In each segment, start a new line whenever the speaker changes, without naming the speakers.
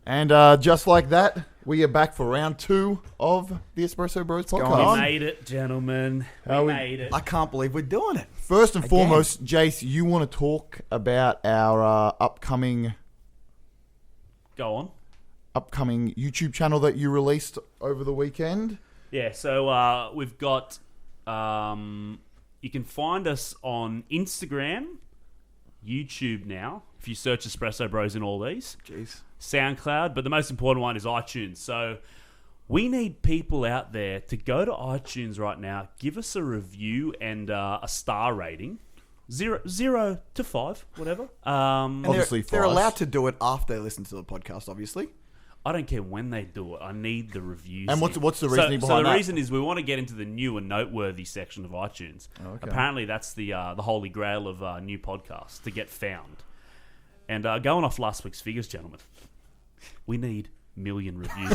And just like that, we are back for round 2 of the Espresso Broz podcast.
We made it, gentlemen. We made it.
I can't believe we're doing it.
First and foremost, Jace, you want to talk about our upcoming YouTube channel that you released over the weekend?
Yeah, so we've got... you can find us on Instagram, YouTube now, if you search Espresso Broz in all these.
Jeez.
SoundCloud, but the most important one is iTunes. So we need people out there to go to iTunes right now, give us a review and a star rating. 0 to 5, whatever.
Obviously,
they're allowed to do it after they listen to the podcast, obviously.
I don't care when they do it. I need the reviews.
And what's the reasoning behind that?
So the reason is we want to get into the new and noteworthy section of iTunes.
Oh, okay.
Apparently, that's the holy grail of new podcasts, to get found. And going off last week's figures, gentlemen, we need million reviews.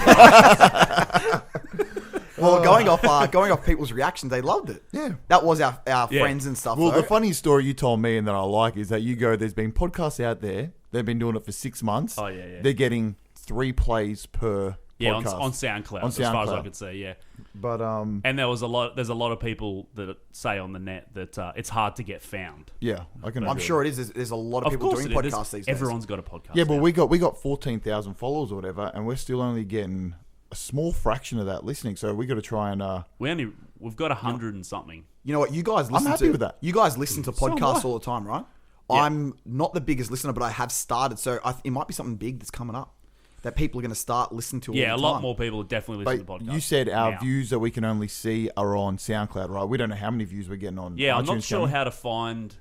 Well, going off people's reactions, they loved it.
Yeah.
That was our friends and stuff.
Well,
though.
the funny story you told me and that I like is that you go, there's been podcasts out there, they've been doing it for 6 months.
Oh, yeah.
They're getting 3 plays per podcast.
On SoundCloud, as far as I could see, yeah.
But
and there's a lot of people that say on the net that it's hard to get found.
yeah,
I'm sure it is. There's a lot of people doing podcasts these days.
Everyone's got a podcast.
Yeah, but
now.
we got 14,000 followers or whatever, and we're still only getting a small fraction of that listening. So we got to try and
we've got 100 and something.
You know what? You guys listen
happy with that.
You guys listen to podcasts
am I.
all the time, right?
Yeah.
I'm not the biggest listener, but I have started. So it might be something big that's coming up that people are going to start listening to all the time.
Yeah, a lot more people are definitely listening
but
to podcasts.
you said our
now.
views that we can only see are on SoundCloud, right? We don't know how many views we're getting on
Yeah,
iTunes
I'm not sure
channel.
how to find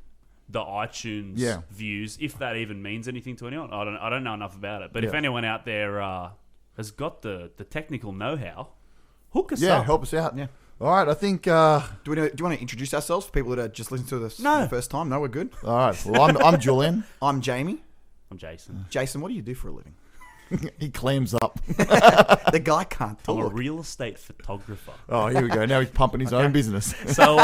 the iTunes views, if that even means anything to anyone. I don't know enough about it. But if anyone out there has got the technical know-how, hook us up.
Yeah, help us out.
Yeah.
All right, I think...
Do you want to introduce ourselves for people that are just listening to this for the first time? No, we're good.
all right, well, I'm Julian.
I'm Jamie.
I'm Jason.
Jason, what do you do for a living?
He clams up.
The guy can't
I'm a
talk.
real estate photographer.
Oh, here we go. Now he's pumping his own business.
So,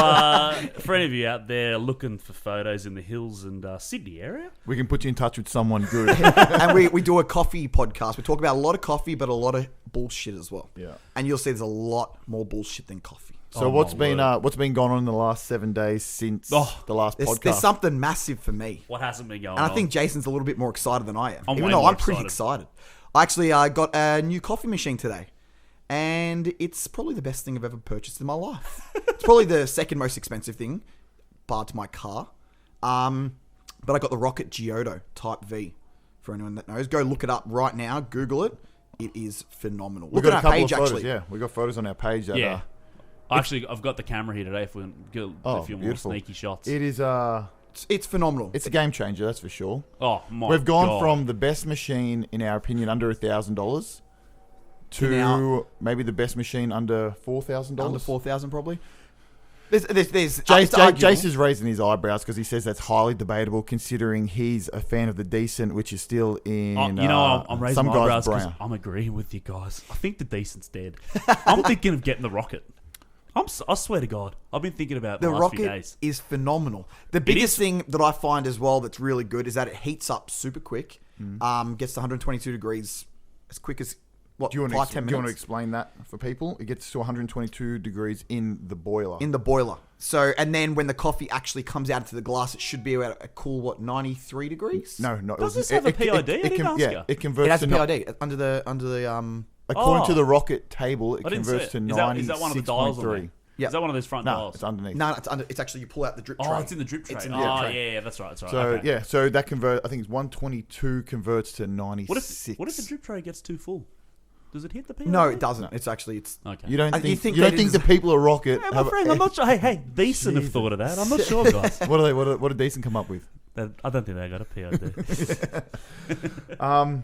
for any of you out there looking for photos in the hills and Sydney area,
We can put you in touch with someone good.
And we do a coffee podcast. We talk about a lot of coffee, but a lot of bullshit as well.
Yeah.
And you'll see there's a lot more bullshit than coffee.
So what's been going on in the last 7 days since the last podcast?
There's something massive for me.
what hasn't been going
And
on?
I think Jason's a little bit more excited than I am.
I'm
Even
way
though
more
I'm pretty excited. I actually got a new coffee machine today. And it's probably the best thing I've ever purchased in my life. It's probably the second most expensive thing, bar to my car. But I got the Rocket Giotto Type V. For anyone that knows, go look it up right now. Google it. It is phenomenal.
We've
Look
got
at
a
our
couple
page,
of photos.
actually.
Yeah, we got photos on our page. That,
Yeah. Actually, I've got the camera here today if we want to get a few more
beautiful.
sneaky shots.
It is.
It's phenomenal.
It's a game changer, that's for sure.
Oh, my
We've gone
God.
from the best machine, in our opinion, under $1,000 to
Now-
maybe the best machine under $4,000.
under 4,000 probably. There's
Jace is raising his eyebrows because he says that's highly debatable, considering he's a fan of the decent, which is still in.
I'm raising
some
my
guy's
eyebrows because
brow.
I'm agreeing with you guys. I think the decent's dead. I'm thinking of getting the Rocket. I swear to God, I've been thinking about
The
the last few
Rocket
days.
is phenomenal. The biggest thing that I find as well that's really good is that it heats up super quick. Gets to 122 degrees as quick as, what,
Do you
5-10
want to
minutes?
explain that for people? It gets to 122 degrees in the boiler.
In the boiler. So, and then when the coffee actually comes out into the glass, it should be about a cool, 93 degrees?
No.
Does this have a PID? I didn't ask you.
It converts
It has
to
PID under the
according to
Oh.
the Rocket table, it
I didn't see
converts
it.
to
Is that one of the dials on there?
96.3.
Yeah.
Is that one of those front
No,
dials?
it's underneath.
No, it's actually, you pull out the drip tray.
Oh, it's in the drip tray.
It's in the drip tray.
Yeah, that's right.
So
okay.
yeah, so that convert. I think it's 122 converts to 96.
What if the drip tray gets too full? Does it hit the PID?
No, it doesn't. It's actually,
Okay.
You don't
You
think
think
you don't
that
think
is-
the people at Rocket
Hey, my
have?
friend, I'm not sure. Hey, Decent have thought of that. I'm not sure, guys.
What did Decent come up with?
I don't think they got a PID.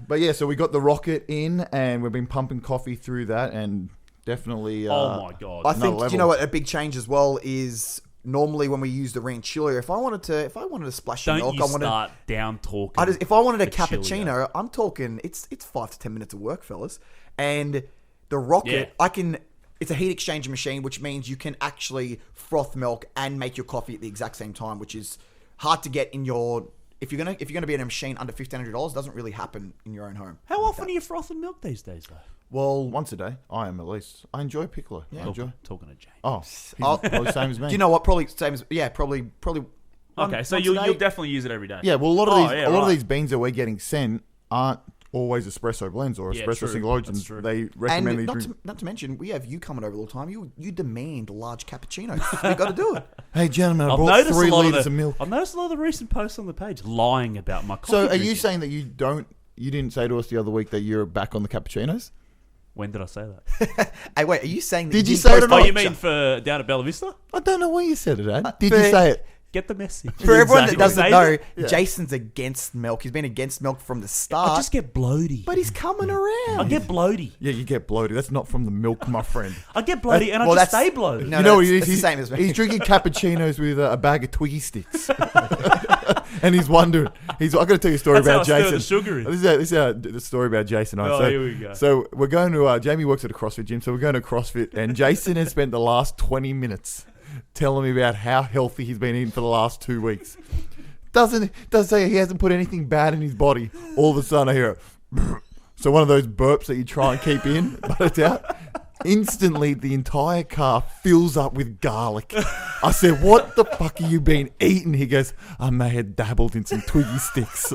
But yeah, so we got the Rocket in, and we've been pumping coffee through that, and definitely.
Oh my God.
I think,
level.
you know what, a big change as well is normally when we use the ranchillo, if I wanted to splash
Don't
milk,
you start down talking.
if I wanted a
for Chilio.
cappuccino, I'm talking it's 5 to 10 minutes of work, fellas. And the Rocket,
Yeah.
it's a heat exchanger machine, which means you can actually froth milk and make your coffee at the exact same time, which is hard to get in if you're gonna be in a machine under $1,500, it doesn't really hapen in your own home.
How often are you frothing milk these days, though?
Well, once a day. I am at least. I enjoy Piccolo. I enjoy.
Talking to James.
Oh, he's probably the same as me.
Do you know what? Probably same as probably.
Okay, so
once a
you'll
day.
definitely use it every day.
Yeah, well, a lot of
Oh,
these,
yeah,
a lot of
right.
these beans that we're getting sent aren't always espresso blends or
Yeah,
espresso
true.
single origins.
That's true.
They recommend
And
these
not
drink.
to mention, we have you coming over all the time. You demand large cappuccinos. You got to do it.
Hey, gentlemen, I
I've
brought
noticed
3
a lot
liters of milk.
I've noticed a lot of the recent posts on the page lying about my coffee.
So, are you
drinking.
saying that you didn't say to us the other week that you're back on the cappuccinos?
When did I say that?
Hey, wait, are you saying that
Did you
didn't
say it
post
or
a
not?
Oh, you
picture?
mean for down at Bella Vista?
I don't know why you said it, Ad. Did
for-
you say it?
Get the message.
For everyone that
Exactly.
doesn't know,
Yeah.
Jason's against milk. He's been against milk from the
I
start.
just get bloaty.
But he's coming around.
I get bloaty.
Yeah, you get bloated. That's not from the milk, my friend.
I get bloaty and I
well,
just
that's-
stay bloated.
No,
you know what
that's-
he is?
that's the same as me.
He's drinking cappuccinos with a bag of Twiggy sticks, and he's wondering. I got to tell you a story
That's how
about
I stir
Jason.
the sugar in.
This is the story about Jason. Right?
Oh,
so,
here we go.
So we're going to. Jamie works at a CrossFit gym, so we're going to CrossFit, and Jason has spent the last 20 minutes telling me about how healthy he's been eating for the last 2 weeks. Doesn't say he hasn't put anything bad in his body. All of a sudden, I hear it. So one of those burps that you try and keep in, but it's out. Instantly, the entire car fills up with garlic. I said, "What the fuck have you been eating?" He goes, "I may have dabbled in some Twiggy sticks."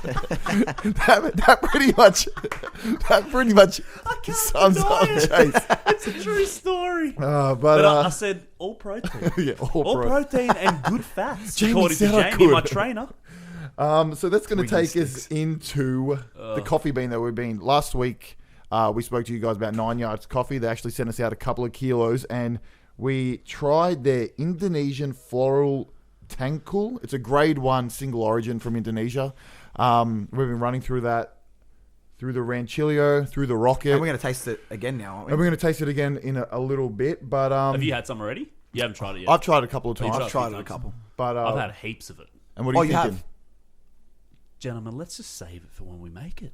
that pretty much sums up Chase.
It's a true story.
But
But I said all protein.
yeah,
All protein and good fats,
Jamie
according to
said I
Jamie, my
could.
trainer.
So that's going to
Twiggy
take us into the coffee bean that we've been. Last week, we spoke to you guys about 9 Yards Coffee. They actually sent us out a couple of kilos, and we tried their Indonesian Floral Tangkul. It's a grade 1 single origin from Indonesia. We've been running through that, through the Ranchillo, through the Rocket.
And we're going to taste it again now, aren't we?
And we're going to taste it again in a little bit. But
Have you had some already? You haven't tried it yet.
I've tried it a couple of
Oh, you
times.
I've tried it a couple.
But
I've had heaps of it.
and what are you
you
thinking?
have?
Gentlemen, let's just save it for when we make it.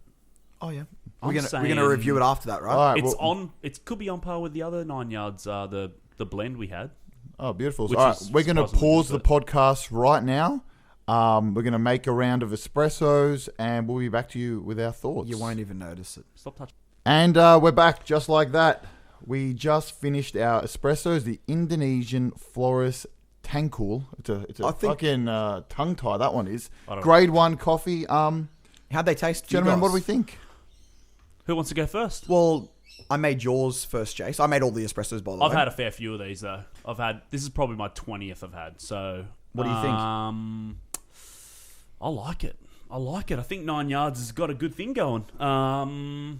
Oh, yeah.
I'm
We're
saying-
gonna review it after that, right?
All right,
It's
well-
on. It could be on par with the other 9 Yards. The blend we had.
Oh, beautiful.
Which
All right,
is
we're going to
surprisingly
pause the
good,
podcast right now. We're going to make a round of espressos, and we'll be back to you with our thoughts.
You won't even notice it.
Stop touching.
And we're back just like that. We just finished our espressos, the Indonesian Flores Tangkul. It's a
I think-
fucking tongue tie, that one is.
I don't know.
Grade 1 coffee.
How'd they taste? to you
Gentlemen,
guys?
what do we think?
Who wants to go first?
Well, I made yours first, Jace. I made all the espressos, by the way.
I've had a fair few of these though. This is probably my 20th I've had. So
What do you think?
I like it. I think 9 Yards has got a good thing going.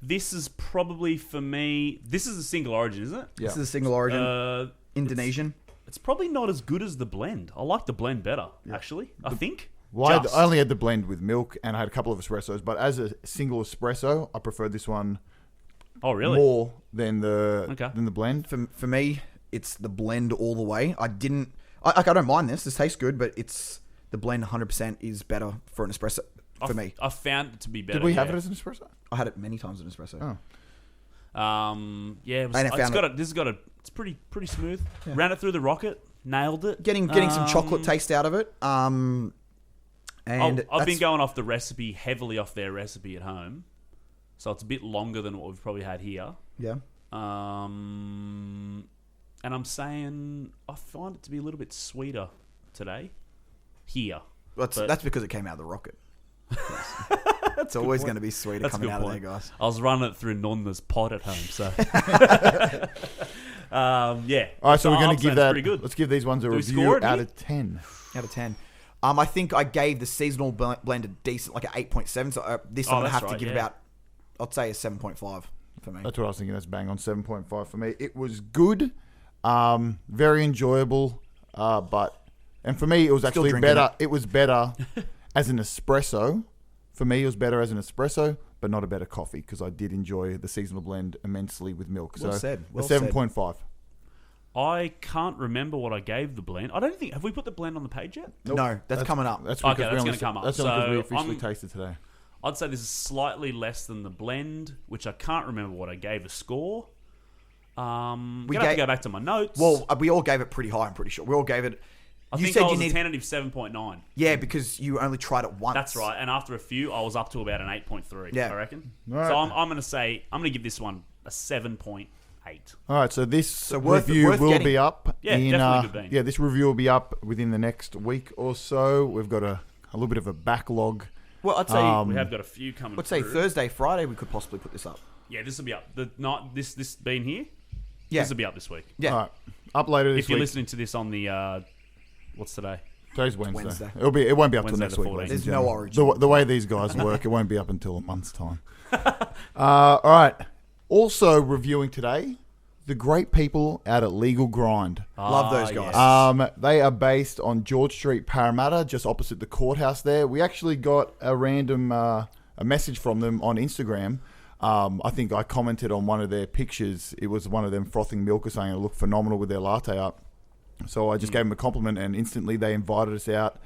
This is probably for me. This is a single origin, isn't it?
Yeah.
This is a single origin.
Uh,
Indonesian.
It's probably not as good as the blend. I like the blend better, actually. I think.
Well,
Just.
I only had the blend with milk, and I had a couple of espressos. But as a single espresso, I prefer this one
Oh, really?
more than the
Okay.
blend.
For me, it's the blend all the way. I don't mind this. This tastes good, but it's the blend 100% is better for an espresso for me.
I found it to be better.
Did we have
yeah.
it as an espresso?
I had it many times in espresso.
Oh.
Yeah, it was,
And I found
it's pretty smooth. Ran it through the Rocket, nailed it.
Getting some chocolate taste out of it. And
I've been
that's-
going off the recipe, heavily off their recipe at home, so it's a bit longer than what we've probably had here.
Yeah.
And I'm saying I find it to be a little bit sweeter today. Here,
That's because it came out of the Rocket. It's always going to be sweeter
That's a
coming
good
out
point.
of there, guys.
I was running it through Nonna's pot at home, so yeah.
All right, so we're
I'm
going to
saying
give
it's
that.
pretty good.
Let's give these ones a
we
review
score it
out
here?
of 10.
Out of 10. I think I gave the seasonal blend a decent, like an 8.7. So this I'm going to
that's
have to
right,
give
yeah.
about, I'd say a 7.5 for me.
That's what I was thinking. That's bang on 7.5 for me. It was good, very enjoyable, and for me it was actually
drinking
better. It was better as an espresso. For me, it was better as an espresso, but not a better coffee because I did enjoy the seasonal blend immensely with milk.
Well
so
said, well
a
said.
7.5.
I can't remember what I gave the blend. I don't think have we put the blend on the page yet?
Nope.
No, that's coming up.
That's
Okay,
because
that's
we
gonna come up.
That's only because we
So,
officially
I'm-
tasted today.
I'd say this is slightly less than the blend, which I can't remember what I gave a score. We have to
gave-
go back to my notes.
Well, we all gave it pretty high, I'm pretty sure. We all gave it.
I
You
think
said
I
you
was
need-
a tentative 7.9.
Yeah, because you only tried it once.
That's right. And after a few, I was up to about an 8.3.
Yeah.
I reckon.
Right.
So I'm going to give this one a 7.8.
All right, so this
worth
review will
getting.
be up.
Yeah,
in,
definitely good bean.
Yeah, this review will be up within the next week or so. We've got a little bit of a backlog.
Well, I'd say
We have got a few coming.
let's say
through.
Thursday, Friday, we could possibly put this up.
Yeah, this will be up. This being here.
Yeah.
This will be up this week.
Yeah.
All right, up later this
If you're
week.
listening to this on the what's today?
Today's Wednesday.
Wednesday.
It won't be up till
Wednesday
next
the
week.
14th.
ladies
There's
and
no
gentlemen.
origin.
The way these guys work, it won't be up until a month's time. All right. Also reviewing today, the great people out at Legal Grind.
Love those guys.
Yes.
They are based on George Street, Parramatta, just opposite the courthouse there. We actually got a random a message from them on Instagram. I think I commented on one of their pictures. It was one of them frothing milk or something. It looked phenomenal with their latte art. So I just gave them a compliment, and instantly they invited us out,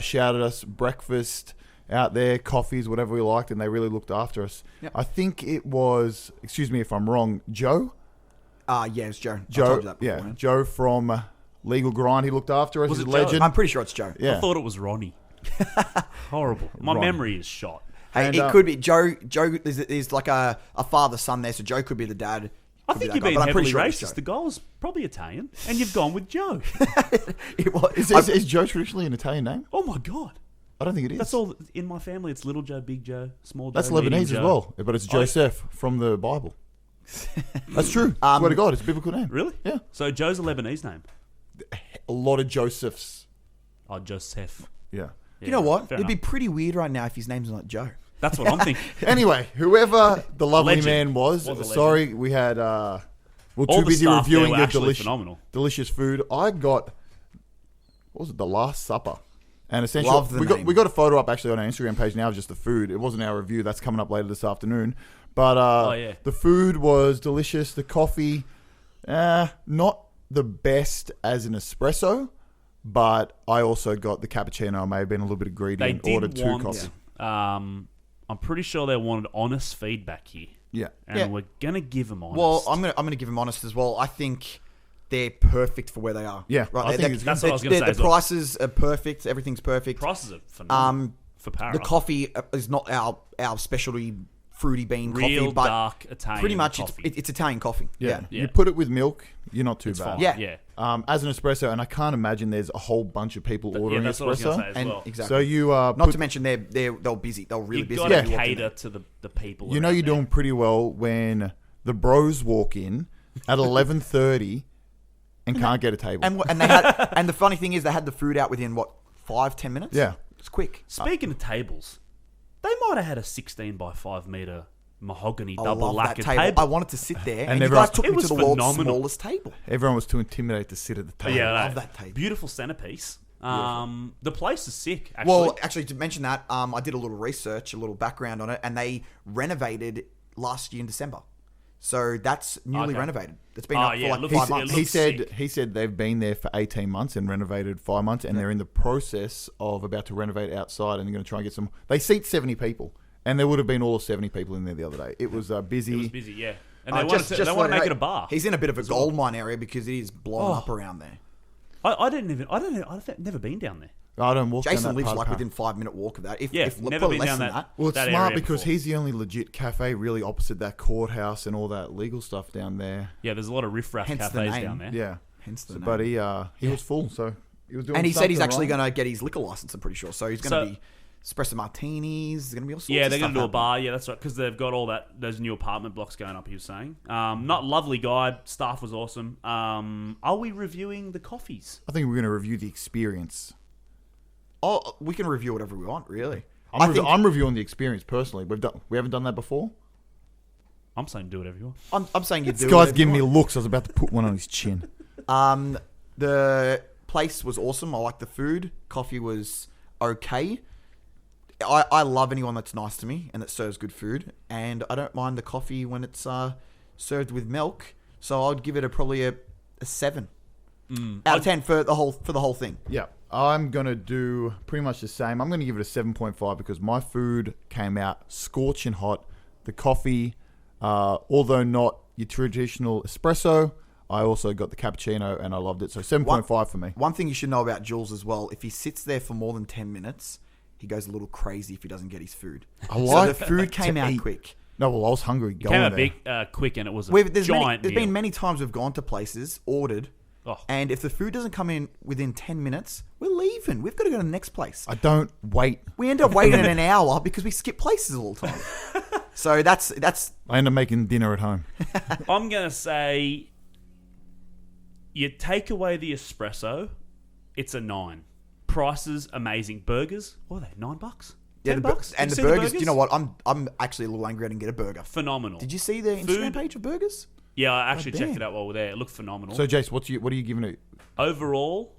shouted us breakfast out there, coffees, whatever we liked, and they really looked after us.
Yep.
I think it was, excuse me if I'm wrong, Joe?
Yeah, it's Joe. I told you that
yeah,
beforehand.
Joe from Legal Grind. He looked after us.
Was
He's a
it Joe?
legend.
I'm pretty sure it's Joe.
Yeah.
I thought it was Ronnie. Horrible. My
Ronnie.
memory is shot.
Hey,
And,
it could be Joe. Joe is like a father-son there, so Joe could be the dad.
I
Could be
think
that
you're
guy,
being
but I'm pretty
heavily
sure it's
racist.
Joe.
The guy was probably Italian, and you've gone with Joe.
It was,
Is Joe traditionally an Italian name?
Oh my god.
I don't think it is.
That's all in my family. It's little Joe, big Joe, small Joe.
That's
medium
Lebanese as
Joe.
well, but it's
Oh, yeah.
Joseph from the Bible. That's true. Swear to God, it's a biblical name.
Really?
Yeah.
So Joe's a Lebanese name.
A lot of Josephs.
Oh, Joseph.
Yeah.
you know what?
Fair
It'd be
enough.
pretty weird right now if his name's not Joe.
That's what I'm thinking.
Anyway, whoever the lovely
Legend.
man was,
Was a
sorry, we had we're
All
too
the
busy
staff there
reviewing
were
your
actually phenomenal.
delicious food. I got what was it, the Last Supper, and essentially
Love the name.
we got a photo up actually on our Instagram page now of just the food. It wasn't our review. That's coming up later this afternoon. But
yeah.
the food was delicious. The coffee, not the best as an espresso, but I also got the cappuccino. I may have been a little bit greedy
They
and
did
ordered two
want.
coffees.
I'm pretty sure they wanted honest feedback here,
Yeah.
and
Yeah.
we're gonna give them honest.
Well, I'm gonna give him honest as well. I think they're perfect for where they are.
Yeah,
right.
I
They're-
think it's-
That's what I was gonna say
The
as well.
prices are perfect. Everything's perfect.
prices are phenomenal for Para.
The coffee is not our specialty fruity bean
Real
coffee, but
dark Italian
pretty much
coffee.
it's Italian coffee. Yeah.
Yeah.
You put it with milk, you're not too
It's
bad.
fine.
Yeah.
Yeah.
As an espresso, and I can't imagine there's a whole bunch of people ordering
that's what I was gonna
espresso.
say as
And
well.
exactly.
So you
Not to mention they're busy. They're really
You've
busy.
got
Yeah.
to cater to the people.
you know
around
you're
there.
doing pretty well when the bros walk in at 11:30 and can't get a table.
And they had and the funny thing is they had the food out within 5-10 minutes.
Yeah.
It's quick.
Speaking of tables, they might have had a 16 by 5 meter mahogany
I
double
love that
lacquered
table.
table.
I wanted to sit there, and you
everyone-
guys took
It
me
was
to the world's
phenomenal.
smallest table.
Everyone was too intimidated to sit at the table.
Yeah,
love
no,
that table.
Beautiful centerpiece. The place is sick. Actually,
Well, actually, to mention that, I did a little research, a little background on it, and they renovated last year in December. So that's newly
Okay.
renovated. It's been
Oh,
up for
yeah,
like
it
5
looks-
months.
it
He
looks
said
sick.
he said they've been there for 18 months and renovated 5 months, and they're in the process of about to renovate outside, and they're going to try and get some. They seat 70 people, and there would have been all of 70 people in there the other day. It was busy.
it was busy. Yeah, and they
Uh,
want to
let
make
know,
it a bar.
He's in a bit of a gold mine area because it is blown
Oh.
up around there.
I've never been down there.
I don't walk down
Jason
that
lives
part
like
of
within 5-minute walk of that. If,
Yeah,
if
never
probably
been
less
down
than
that.
that.
Well, it's
that
smart
area
because
before.
he's the only legit cafe really opposite that courthouse and all that legal stuff down there.
Yeah, there's a lot of riffraff
Hence the
cafes
name.
down there.
Yeah.
Hence the
So,
name.
but he was full, so he was doing.
And he said he's
something
actually
right.
going to get his liquor license, I'm pretty sure. So he's going to
So-
be espresso martinis. There's going to be all sorts
Yeah,
of
they're
stuff
going to do a
happening.
bar. Yeah, that's right. Because they've got all those new apartment blocks going up. He was saying, not lovely guy. Staff was awesome. Are we reviewing the coffees?
I think we're going to review the experience.
Oh, we can review whatever we want, really.
I'm reviewing the experience personally. We haven't done that before.
I'm saying do whatever you want.
I'm saying you do
This guy's
whatever you
giving me
want.
looks. I was about to put one on his chin.
The place was awesome. I liked the food. Coffee was okay. I love anyone that's nice to me and that serves good food. And I don't mind the coffee when it's served with milk. So I'd give it probably a 7 out of 10 for the whole thing.
Yeah, I'm going to do pretty much the same. I'm going to give it a 7.5 because my food came out scorching hot. The coffee, although not your traditional espresso, I also got the cappuccino and I loved it. So 7.5 for me.
One thing you should know about Jules as well, if he sits there for more than 10 minutes, he goes a little crazy if he doesn't get his food.
I like
so the food came
to
out
eat.
quick.
No, well, I was hungry going
Came out
there.
big, quick, and it was a
There's
giant
been
meal.
many times we've gone to places, ordered,
Oh.
and if the food doesn't come in within 10 minutes, we're leaving. We've got to go to the next place.
I don't wait.
We end up waiting an hour because we skip places all the time. So that's
I end up making dinner at home.
I'm going to say you take away the espresso, it's a 9. Prices, amazing. Burgers, what are they, $9? $10?
and
Did
the
you see
burgers. Do you know what? I'm actually a little angry I didn't get a burger.
Phenomenal.
Did you see the Instagram page of burgers?
Yeah, I actually
Oh,
checked
damn.
it out while we're there. It looked phenomenal.
So, Jace, what are you giving it?
Overall,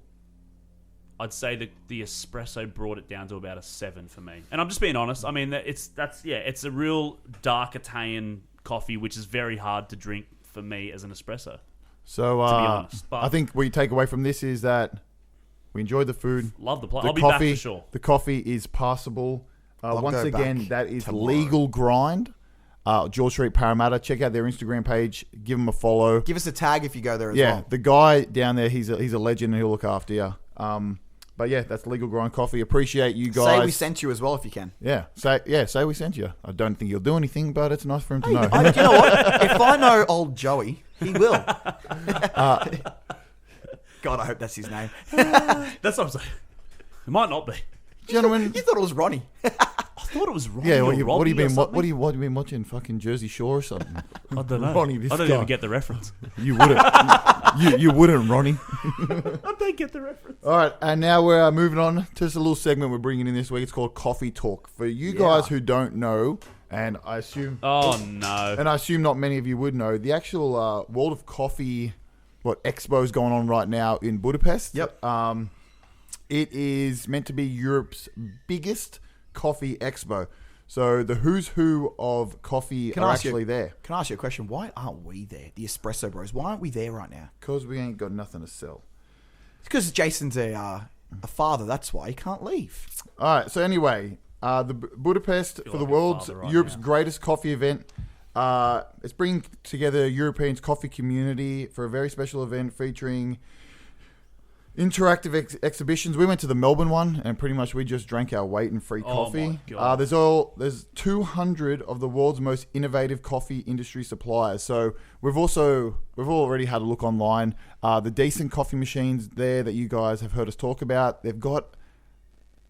I'd say that the espresso brought it down to about a 7 for me. And I'm just being honest. I mean, it's a real dark Italian coffee, which is very hard to drink for me as an espresso.
So,
To be honest, but-
I think what you take away from this is that we enjoyed the food.
Love the place.
The
I'll be
coffee,
back for sure.
The coffee is passable.
I'll
Once
go
again,
back
that is
tomorrow.
Legal Grind. George Street, Parramatta. Check out their Instagram page. Give them a follow.
Give us a tag if you go there as
Yeah,
well.
the guy down there, he's a legend and he'll look after you. But yeah, that's Legal Grind Coffee. Appreciate you guys.
Say we sent you as well if you can.
Say we sent you. I don't think he'll do anything, but it's nice for him to know.
Do you know what? If I know old Joey, he will. God, I hope that's his name.
That's what I'm saying. It might not be.
Gentlemen,
You thought it was Ronnie.
I thought it was Ronnie.
yeah,
or
what have you
Robbie or
been? What
something.
have you been watching? Fucking Jersey Shore or something?
I don't know.
Ronnie, this
I don't
guy.
even get the reference.
You wouldn't. you wouldn't, Ronnie.
I don't get the reference.
All right, and now we're moving on to this little segment we're bringing in this week. It's called Coffee Talk. For you guys who don't know, and I assume
Oh no.
not many of you would know, the actual World of Coffee, expo's going on right now in Budapest.
Yep.
It is meant to be Europe's biggest coffee expo. So the who's who of coffee are actually there.
Can I ask you a question? Why aren't we there? The Espresso Bros. Why aren't we there right now?
Because we ain't got nothing to sell.
It's because Jason's a father. That's why he can't leave.
All right. So anyway, the Budapest for
like
the
a
world's
father right
Europe's
now.
greatest coffee event. It's bringing together Europeans' coffee community for a very special event featuring interactive exhibitions. We went to the Melbourne one, and pretty much we just drank our weight in free
Oh
coffee.
my God.
There's 200 of the world's most innovative coffee industry suppliers. So we've already had a look online. The decent coffee machines there that you guys have heard us talk about. They've got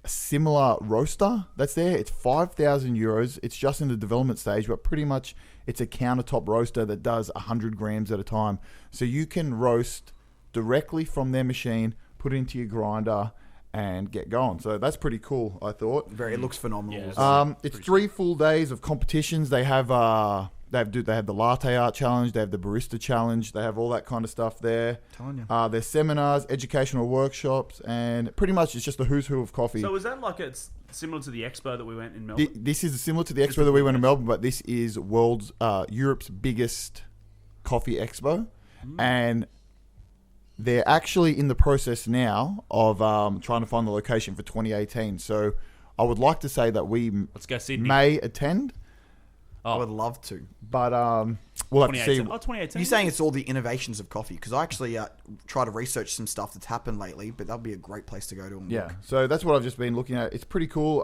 a similar roaster that's there. It's 5,000 euros. It's just in the development stage, but pretty much it's a countertop roaster that does 100 grams at a time. So you can roast directly from their machine, put it into your grinder, and get going. So that's pretty cool, I thought.
It looks phenomenal.
Yeah,
It's 3 full days of competitions. They have the latte art challenge. They have the barista challenge. They have all that kind of stuff there.
Telling you.
There's seminars, educational workshops, and pretty much it's just the who's who of coffee.
So is that like it's similar to the expo that we went in Melbourne?
This is similar to the expo that we went to Melbourne, but this is Europe's biggest coffee expo, and they're actually in the process now of trying to find the location for 2018. So I would like to say that we
Let's go Sydney.
may attend,
I would love to.
but we'll have to see.
2018. Oh, 2018.
You're saying it's all the innovations of coffee? Because I actually try to research some stuff that's happened lately, but that'd be a great place to go to and
Yeah,
look.
so that's what I've just been looking at. It's pretty cool.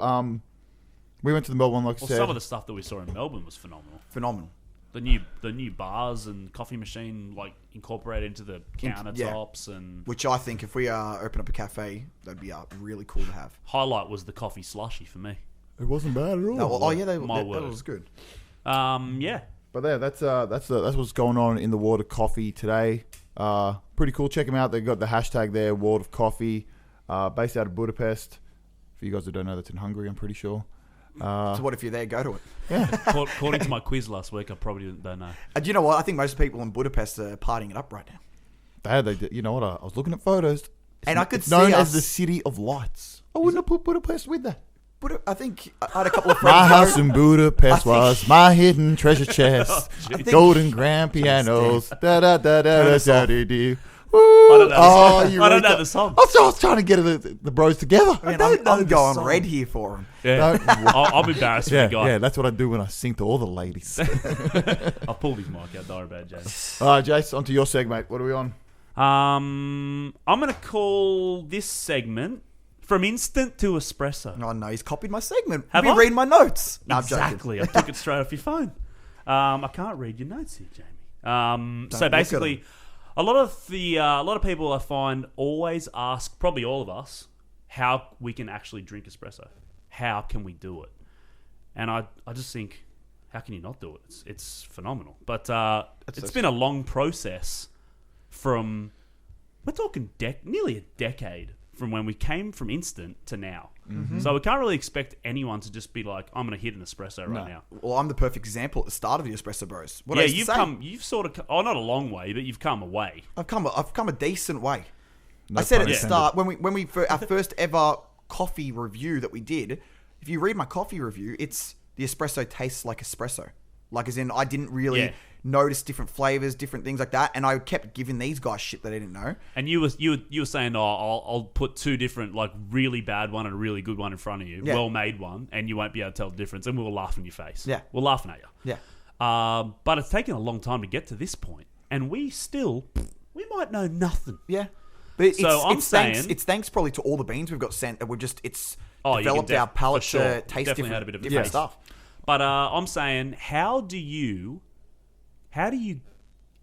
We went to the Melbourne, like I
Well,
said.
some of the stuff that we saw in Melbourne was phenomenal.
Phenomenal.
The new bars and coffee machine incorporated into the countertops and
Which I think if we open up a cafe, that'd be really cool to have.
highlight was the coffee slushy for me.
It wasn't bad at all.
My
that
word.
was good.
Yeah.
But yeah, that's what's going on in the world of coffee today. Pretty cool. Check them out. They've got the hashtag there, World of Coffee, based out of Budapest. For you guys who don't know, that's in Hungary, I'm pretty sure.
So what if you're there? Go to it.
According to my quiz last week, I probably don't know.
Do you know what? I think most people in Budapest are partying it up right now.
They did. You know what? I was looking at photos.
And I could
It's known
see
as
us-
the City of Lights. I wouldn't have put Budapest with that.
I think I had a couple of
My
friends.
house in Budapest was my hidden treasure chest.
think-
Golden grand pianos. Da da da da da da da.
I don't know.
Oh, you
I don't
really
know the song.
I was trying to get the bros together.
I mean,
don't know
I'm
the
going
song.
red here for him.
Yeah. I'm embarrassed for
Yeah,
the guy.
yeah, that's what I do when I sing to all the ladies.
I'll pull his mic out. Don't worry about it, James.
All right, Jace, on to your segment. What are we on?
I'm going to call this segment From Instant to Espresso.
Oh no, he's copied my segment.
Have
Have
I?
you reading my notes? No, I'm joking.
Exactly. I took it straight off your phone. I can't read your notes here, Jamie. So
look at
basically, a lot of people I find always ask, probably all of us, how we can actually drink espresso. How can we do it? And I just think, how can you not do it? It's phenomenal. But it's been a long process from, we're talking nearly a decade from when we came from instant to now. Mm-hmm. So we can't really expect anyone to just be like, I'm going to hit an espresso right now.
Well, I'm the perfect example at the start of the Espresso Bros. What
Yeah,
I used to say.
you've sort of, not a long way, but you've come a way.
I've come a decent way.
No
I said at
pun
the
intended.
start when we our first ever coffee review that we did. If you read my coffee review, it's the espresso tastes like espresso, like as in I didn't really notice different flavors, different things like that, and I kept giving these guys shit that I didn't know.
And you were saying, I'll put two different, like really bad one and a really good one in front of you,
Yeah.
well made one, and you won't be able to tell the difference, and we'll laugh in your face.
Yeah.
We're laughing at you.
Yeah,
But it's taken a long time to get to this point, and we might know nothing.
yeah. But
I'm saying-
it's thanks probably to all the beans we've got sent that we've just
You can
developed our palate
for sure.
to taste
Definitely
different,
had a bit of a
different
taste.
stuff.
But I'm saying, how do you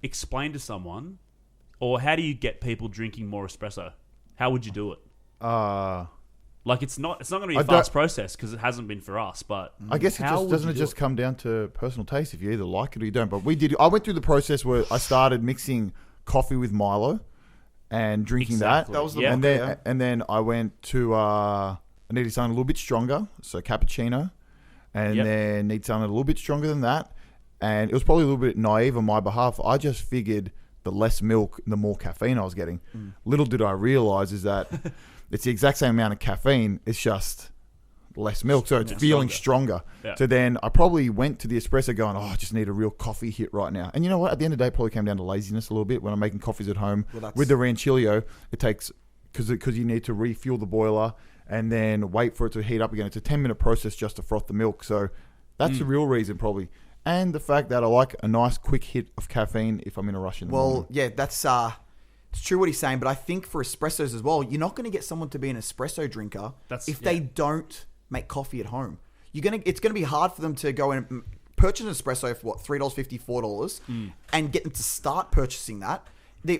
explain to someone, or how do you get people drinking more espresso? How would you do it? Like it's not going to be a
I don't-
fast process because it hasn't been for us. But
I guess
how would
doesn't
you
it
do
just come down to personal taste if you either like it or you don't. But I went through the process where I started mixing coffee with Milo and drinking
Exactly.
That was the
Yeah.
and
mocha,
then
yeah.
and then I went to I needed something a little bit stronger, so cappuccino, and
Yep.
then need something a little bit stronger than that. And it was probably a little bit naive on my behalf. I just figured the less milk, the more caffeine I was getting. Little did I realize is that it's the exact same amount of caffeine. It's just less milk, so it's feeling stronger.
Yeah.
So then I probably went to the espresso going, I just need a real coffee hit right now. And you know what? At the end of the day, it probably came down to laziness a little bit when I'm making coffees at home. With the Rancilio, it takes, because you need to refuel the boiler and then wait for it to heat up again. It's a 10-minute process just to froth the milk. So that's the real reason probably. And the fact that I like a nice quick hit of caffeine if I'm in a rush in the morning.
Well, yeah, that's it's true what he's saying, but I think for espressos as well, you're not going to get someone to be an espresso drinker if they don't make coffee at home. It's gonna be hard for them to go and purchase an espresso for what, $3.50, $4, and get them to start purchasing that.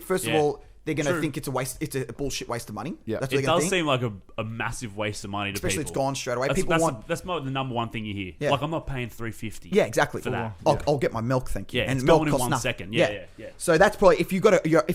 First of all, they're gonna
True.
think it's a waste. It's a bullshit waste of money.
Yeah.
That's what
It
they're gonna
does
think.
seem like a massive waste of money to
Especially
people.
it's gone straight away.
That's,
People
that's,
want-
that's the number one thing you hear.
Yeah.
Like, I'm not paying $3.50.
Yeah, exactly.
For that.
I'll get my milk, thank you.
Yeah,
and
it's
milk
going in
costs
1
nothing.
second. Yeah.
So that's probably if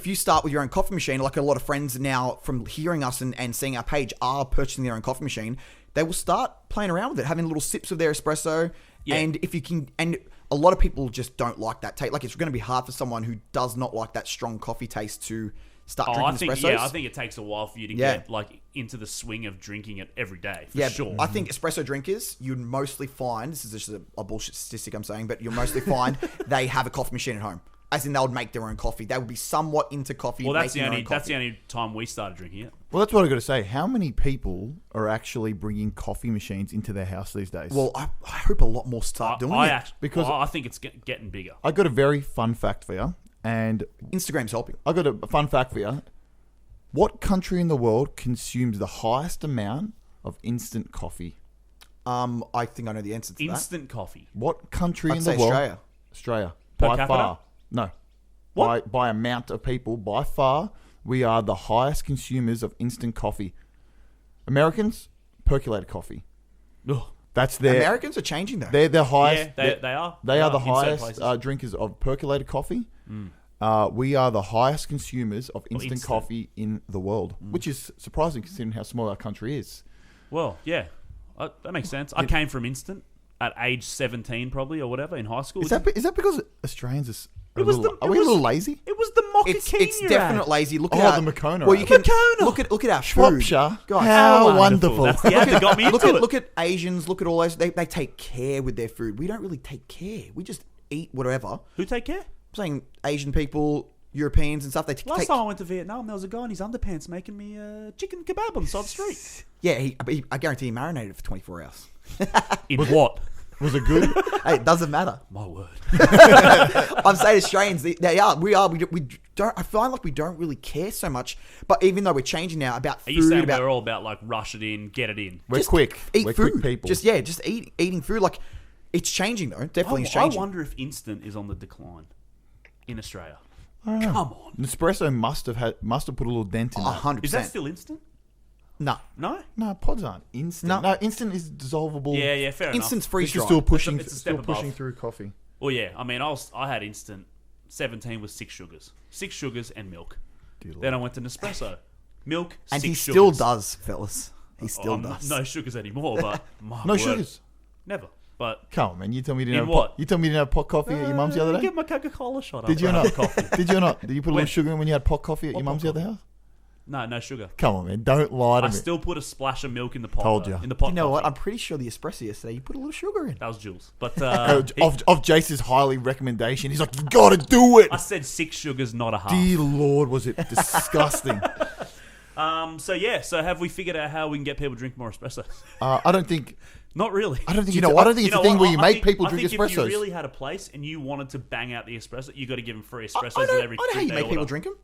you start with your own coffee machine, like a lot of friends now from hearing us and seeing our page are purchasing their own coffee machine, they will start playing around with it, having little sips of their espresso.
Yeah.
And if you can, and a lot of people just don't like that taste. Like it's going to be hard for someone who does not like that strong coffee taste to start drinking espressos.
I think it takes a while for you to
Yeah.
get like into the swing of drinking it every day. For
Yeah,
sure.
I think espresso drinkers, you'd mostly find, this is just a bullshit statistic I'm saying, but you'll mostly find they have a coffee machine at home. As in they would make their own coffee. They would be somewhat into coffee,
Well, that's
making
the
their own coffee.
only time we started drinking it.
Well, that's what I got to say. How many people are actually bringing coffee machines into their house these days?
Well, I hope a lot more start doing it.
Because-
I think it's getting bigger.
I got a very fun fact for you, and
Instagram's helping.
I got a fun fact for you. What country in the world consumes the highest amount of instant coffee?
I think I know the answer to that.
Instant coffee.
What country
I'd
in the
say
world?
Australia.
Australia.
Per
By
capita?
far. No.
What?
By amount of people, by far, we are the highest consumers of instant coffee. Americans, percolated coffee.
Ugh.
That's their.
Americans are changing though.
They're the highest.
Yeah, they are.
They are the
in certain
highest
places.
drinkers of percolated coffee. We are the highest consumers of instant
instant.
coffee in the world, which is surprising considering how small our country is.
Well, yeah. That makes sense. I came from instant at age 17 probably or whatever in high school.
Is that because Australians are
It was
are we a little lazy?
It was the mocha
It's
king you
definite
had.
lazy. Look
Oh,
at
the Moccona
Well, you
ad.
can
Moccona.
look at our food.
Shropshire.
Guys,
How wonderful.
That's the ad that got me into it.
look at Asians. Look at all those. They take care with their food. We don't really take care. We just eat whatever.
Who take care?
I'm saying Asian people, Europeans and stuff. They
Last
take.
time I went to Vietnam, there was a guy in his underpants making me chicken kebab on the side of the street.
Yeah, I guarantee he marinated for 24 hours.
In what?
Was it good?
Hey, it doesn't matter.
My word.
I'm saying Australians, they are. We don't. I find like we don't really care so much. But even though we're changing now about
Are
food,
you saying
about
we're all about like rush it in, get it in?
We're
just
quick.
eat
We're
food.
quick people.
Just eating food. Like it's changing though. Definitely it's
I
changing.
wonder if instant is on the decline in Australia.
I don't know.
Come on.
Nespresso must have put a little dent in that.
100%.
Is that still instant?
No.
No?
No, pods aren't instant.
No.
No, instant is dissolvable.
Yeah, fair enough.
Instant's freeze
This is
dry.
still pushing.
It's a
still
step
pushing
above.
through coffee.
Well, yeah. I mean, I had instant 17 with 6 sugars. 6 sugars and milk.
Dear Lord.
Then I went to Nespresso. Milk,
And
6
he
sugars.
still does, fellas. He still
I'm
does.
No sugars anymore, but my
No
word.
sugars.
Never. But
Come on, man. You tell me you didn't
In
have
what?
you tell me you didn't have pot coffee at your mum's the other day.
Get my Coca-Cola shot.
Did you
after I
not?
had coffee.
Did you not? Did you put a
When?
little sugar in when you had pot coffee at
What
your mum's the
pot
other
coffee?
house?
No sugar.
Come on, man. Don't lie to
I
me.
still put a splash of milk in the pot.
Told
though,
ya.
In the pot.
You know what?
coffee.
I'm pretty sure the espresso yesterday, you put a little sugar in.
That was Jules. But
of Jace's highly recommendation. He's like, you gotta do it.
I said 6 sugars, not a half.
Dear Lord, was it disgusting?
So have we figured out how we can get people to drink more espresso?
I don't think.
Not really.
I don't think.
You
It's,
know
I
what?
don't think it's a thing where you make people drink
I think
espressos.
if you really had a place and you wanted to bang out the espresso, you got to give them free espressos
I
with
know,
every
I know how
drink
you
they
make people
order.
drink them.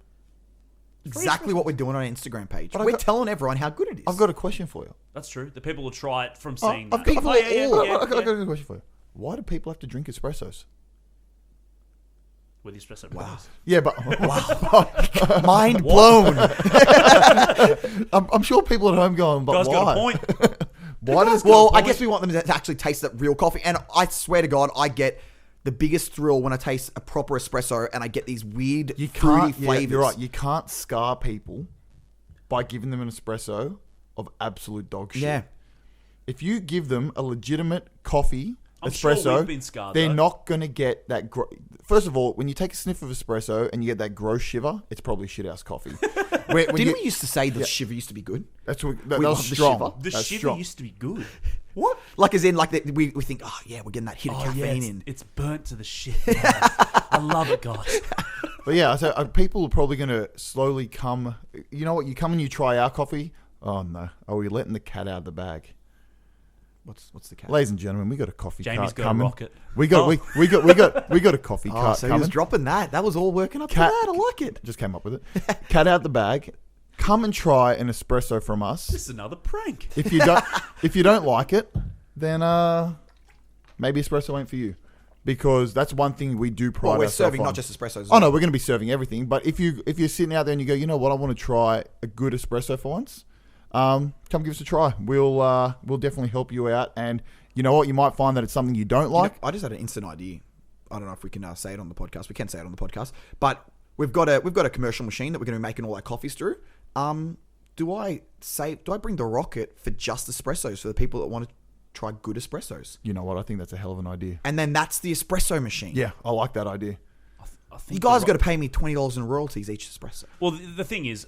Exactly what we're doing on our Instagram page.
But
We're telling everyone how good it is.
I've got a question for you.
That's true. The people will try it from
Oh,
seeing that.
people
Oh,
are
yeah,
all.
yeah,
I've got
yeah.
a question for you. Why do people have to drink espressos?
With the espresso.
Wow.
Yeah, but
Wow. Mind blown.
I'm sure people at home going, but
Guys
why?
got a point.
Why does?
Well, I guess we want them to actually taste that real coffee. And I swear to God, I get the biggest thrill when I taste a proper espresso and I get these weird
you
fruity
can't. Yeah,
flavors.
you're right. You can't scar people by giving them an espresso of absolute dog shit.
Yeah.
If you give them a legitimate coffee
I'm sure
espresso,
we've been scarred,
they're
though.
not going to get that. First of all, when you take a sniff of espresso and you get that gross shiver, it's probably shithouse coffee.
Didn't we used to say the shiver used to be good?
That's what,
We
that was
love the
strong.
shiver.
The
That's
shiver
strong.
used to be good.
What? Like as in, like we think, oh yeah, we're getting that hit of caffeine in.
It's burnt to the shit. I love it, guys.
But yeah, so people are probably going to slowly come. You know what? You come and you try our coffee. Oh no! Are we letting the cat out of the bag?
What's the cat?
Ladies and gentlemen, we got a coffee
Jamie's
cart
got a
coming.
rocket.
We got we got a coffee
Oh,
cart
so he was
coming.
dropping that. That was all working up
Cat-
to that. I like it.
Just came up with it. Cat out the bag. Come and try an espresso from us.
This is another prank.
If you don't like it, then maybe espresso ain't for you, because that's one thing we do pride
Well, we're
ourselves
serving
on.
not just espressos.
Oh no, we're going to be serving everything. But if you're sitting out there and you go, you know what, I want to try a good espresso for once, come give us a try. We'll definitely help you out. And you know what, you might find that it's something you don't like.
I just had an instant idea. I don't know if we can say it on the podcast. We can say it on the podcast, but we've got a commercial machine that we're going to be making all our coffees through. Do I bring the rocket for just espressos for the people that want to try good espressos?
You know what, I think that's a hell of an idea.
And then that's the espresso machine.
Yeah, I like that idea.
I think
You guys got to pay me $20 in royalties each espresso.
Well, the thing is,